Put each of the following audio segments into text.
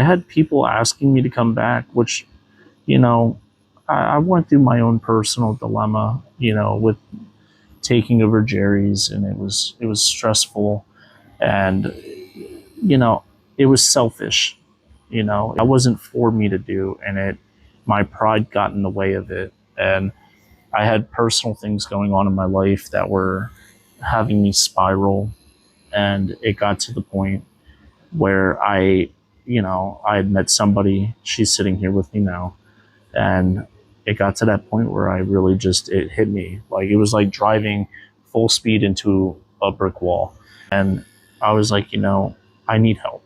had people asking me to come back, which, you know, I went through my own personal dilemma, with taking over Jerry's, and it was stressful, and you know, it was selfish. It wasn't for me to do, and my pride got in the way of it, and I had personal things going on in my life that were having me spiral, and it got to the point where I had met somebody. She's sitting here with me now, and it got to that point where I really it hit me. Like, it was like driving full speed into a brick wall. And I was like, I need help.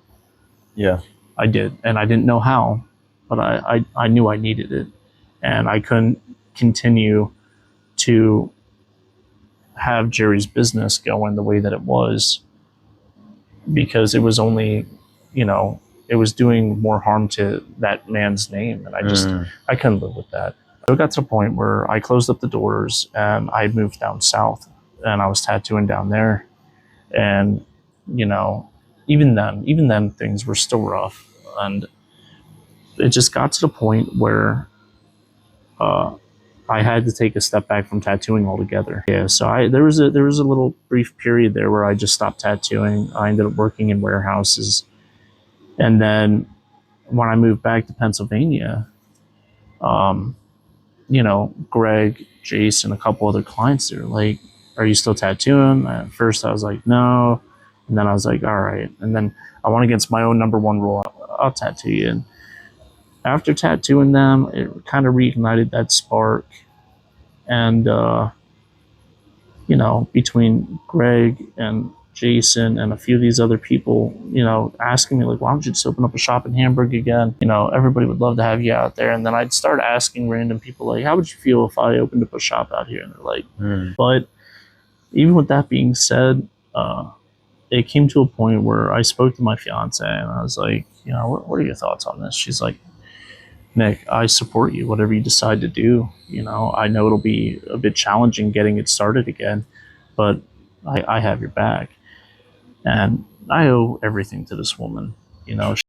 Yeah. I did. And I didn't know how, but I knew I needed it. And I couldn't continue to have Jerry's business going the way that it was, because it was only, it was doing more harm to that man's name. And I couldn't live with that. So it got to the point where I closed up the doors and I moved down south, and I was tattooing down there. And, even then things were still rough. And it just got to the point where I had to take a step back from tattooing altogether. Yeah, so there was a little brief period there where I just stopped tattooing. I ended up working in warehouses. And then when I moved back to Pennsylvania, Greg, Jason, a couple other clients, they were like, "Are you still tattooing?" At first I was like, "No." And then I was like, "All right." And then I went against my own number one rule. I'll tattoo you. And after tattooing them, it kind of reignited that spark. And, between Greg and Jason and a few of these other people, asking me like, "Why don't you just open up a shop in Hamburg again? Everybody would love to have you out there." And then I'd start asking random people like, "How would you feel if I opened up a shop out here?" And they're like, But even with that being said, it came to a point where I spoke to my fiance and I was like, what are your thoughts on this? She's like, "Nick, I support you, whatever you decide to do. I know it'll be a bit challenging getting it started again, but I have your back." And I owe everything to this woman.